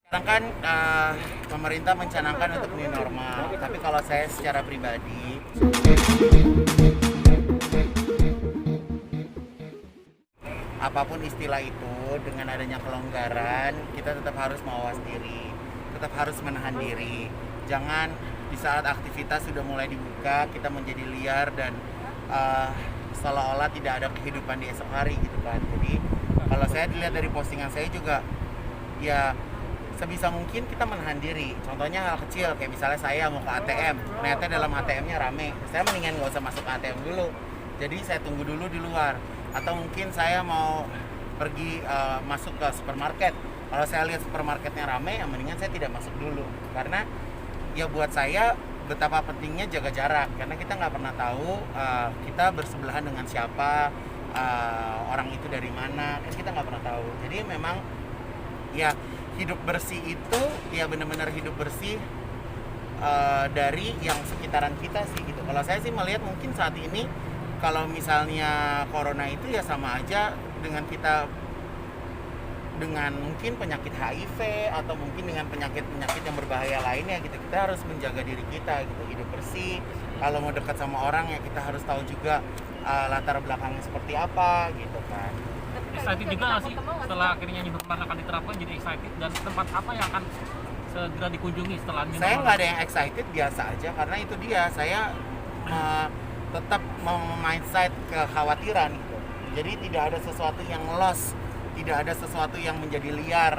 Sekarang kan pemerintah mencanangkan untuk new normal, tapi kalau saya secara pribadi, apapun istilah itu, dengan adanya kelonggaran, kita tetap harus mawas diri, tetap harus menahan diri. Jangan di saat aktivitas sudah mulai dibuka, kita menjadi liar dan uh, seolah-olah tidak ada kehidupan di esok hari gitu kan. Jadi kalau saya dilihat dari postingan saya juga, ya sebisa mungkin kita menahan diri. Contohnya hal kecil, kayak misalnya saya mau ke ATM, ternyata dalam ATM-nya rame, saya mendingan nggak usah masuk ke ATM dulu, jadi saya tunggu dulu di luar. Atau mungkin saya mau pergi masuk ke supermarket, kalau saya lihat supermarketnya rame, ya mendingan saya tidak masuk dulu. Karena ya buat saya betapa pentingnya jaga jarak, karena kita nggak pernah tahu kita bersebelahan dengan siapa, orang itu dari mana, kan kita nggak pernah tahu. Jadi memang ya hidup bersih itu ya benar-benar hidup bersih dari yang sekitaran kita sih gitu. Kalau saya sih melihat mungkin saat ini kalau misalnya corona itu ya sama aja dengan kita dengan mungkin penyakit HIV atau mungkin dengan penyakit-penyakit yang berbahaya lainnya gitu. Kita harus menjaga diri kita gitu, hidup bersih. Kalau mau dekat sama orang ya kita harus tahu juga latar belakangnya seperti apa gitu kan. Excited juga nggak sih setelah akhirnya new normal akan diterapkan, jadi excited, dan tempat apa yang akan segera dikunjungi setelah new Saya normal? nggak ada yang excited, biasa aja, karena itu dia saya tetap mindset kekhawatiran gitu. Jadi tidak ada sesuatu yang lost, tidak ada sesuatu yang menjadi liar,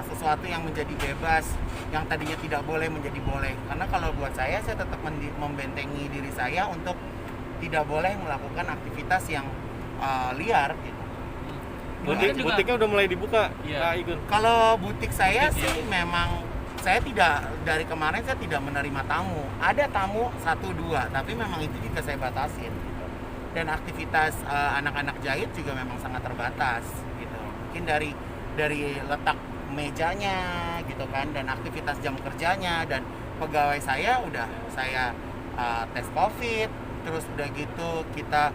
sesuatu yang menjadi bebas, yang tadinya tidak boleh menjadi boleh. Karena kalau buat saya tetap membentengi diri saya untuk tidak boleh melakukan aktivitas yang liar gitu. Butiknya udah mulai dibuka, Iya. Kak Igun. Kalau butik saya Butik, sih memang saya tidak, dari kemarin saya tidak menerima tamu. Ada tamu 1-2, tapi memang itu juga saya batasin gitu. Dan aktivitas anak-anak jahit juga memang sangat terbatas gitu. Mungkin dari letak mejanya gitu kan, dan aktivitas jam kerjanya, dan pegawai saya udah saya tes COVID, terus udah gitu kita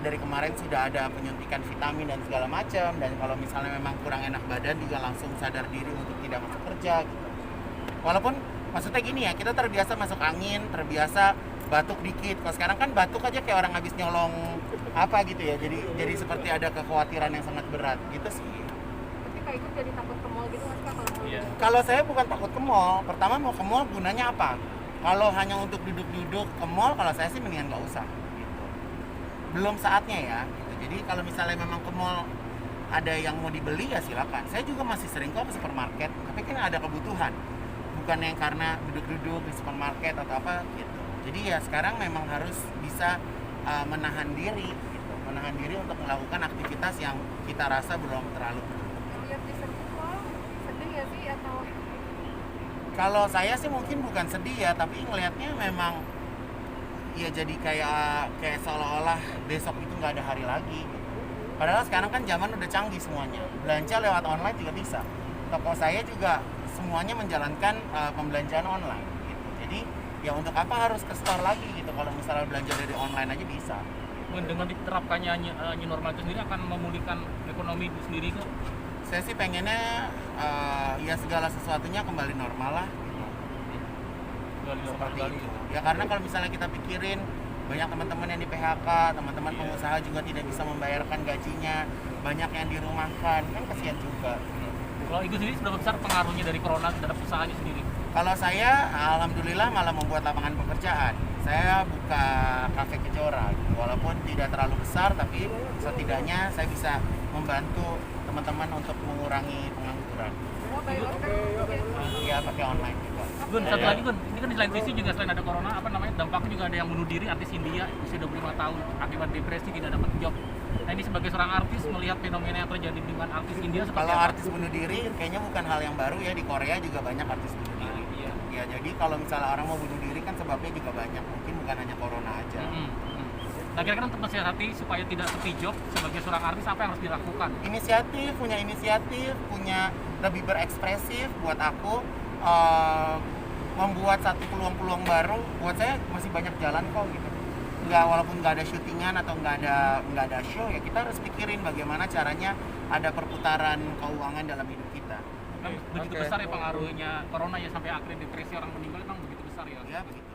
dari kemarin sudah ada penyuntikan vitamin dan segala macam, dan kalau misalnya memang kurang enak badan juga langsung sadar diri untuk tidak masuk kerja gitu. Walaupun maksudnya gini ya, kita terbiasa masuk angin, terbiasa batuk dikit. Kalau sekarang kan batuk aja kayak orang habis nyolong apa gitu ya, jadi seperti ada kekhawatiran yang sangat berat gitu sih. Tapi Kak Igun jadi takut ke mall gitu nggak sih Kak kalau mau Iya. jalan? Kalau saya bukan takut ke mall, pertama mau ke mall gunanya apa? Kalau hanya untuk duduk-duduk ke mall, kalau saya sih mendingan nggak usah gitu. Belum saatnya ya gitu. Jadi kalau misalnya memang ke mall ada yang mau dibeli ya silakan. Saya juga masih sering kok ke supermarket, tapi kan ada kebutuhan, bukan yang karena duduk-duduk di supermarket atau apa gitu. Jadi ya sekarang memang harus bisa menahan diri gitu, menahan diri untuk melakukan aktivitas yang kita rasa belum terlalu perlu. Lihat di servis mall, sedih nggak sih atau Kalau saya sih mungkin bukan sedih ya, tapi ngelihatnya memang ya jadi kayak seolah-olah besok itu nggak ada hari lagi gitu. Padahal sekarang kan zaman udah canggih semuanya, belanja lewat online juga bisa. Toko saya juga semuanya menjalankan pembelanjaan online gitu. Jadi ya untuk apa harus ke store lagi gitu, kalau misalnya belanja dari online aja bisa. Dengan diterapkannya new normal itu sendiri akan memulihkan ekonomi itu sendiri kok. Saya sih pengennya ya segala sesuatunya kembali normal lah gitu. Seperti itu. Ya karena kalau misalnya kita pikirin, banyak teman-teman yang di PHK, teman-teman pengusaha juga tidak bisa membayarkan gajinya, banyak yang dirumahkan, kan kasihan juga. Kalau Igun sendiri seberapa besar pengaruhnya dari corona terhadap usahanya sendiri? Kalau saya alhamdulillah malah membuat lapangan pekerjaan. Saya buka kafe Kejora, walaupun tidak terlalu besar, tapi setidaknya saya bisa membantu teman-teman untuk mengurangi pengangguran. mau by order? Ya pakai online juga. Gun, satu lagi Gun, ini kan di selain isu juga selain ada corona, apa namanya, dampaknya juga ada yang bunuh diri, artis India usia 25 tahun akibat depresi, tidak dapat job. Nah ini sebagai seorang artis melihat fenomena yang terjadi dengan artis India seperti Kalau apa? artis bunuh diri kayaknya bukan hal yang baru ya, di Korea juga banyak artis bunuh diri. Iya. Ya jadi kalau misalnya orang mau bunuh diri kan sebabnya juga banyak, mungkin bukan hanya corona aja. Nah kira-kira untuk menasihati supaya tidak sepi job sebagai seorang artis, apa yang harus dilakukan? Inisiatif, punya lebih berekspresif. Buat aku membuat satu peluang-peluang baru, buat saya masih banyak jalan kok gitu. Walaupun nggak ada syutingan atau nggak ada show, ya kita harus pikirin bagaimana caranya ada perputaran keuangan dalam hidup kita. Kan begitu Oke. besar ya pengaruhnya corona ya sampai akhirnya depresi orang meninggal emang begitu besar ya. Ya begitu.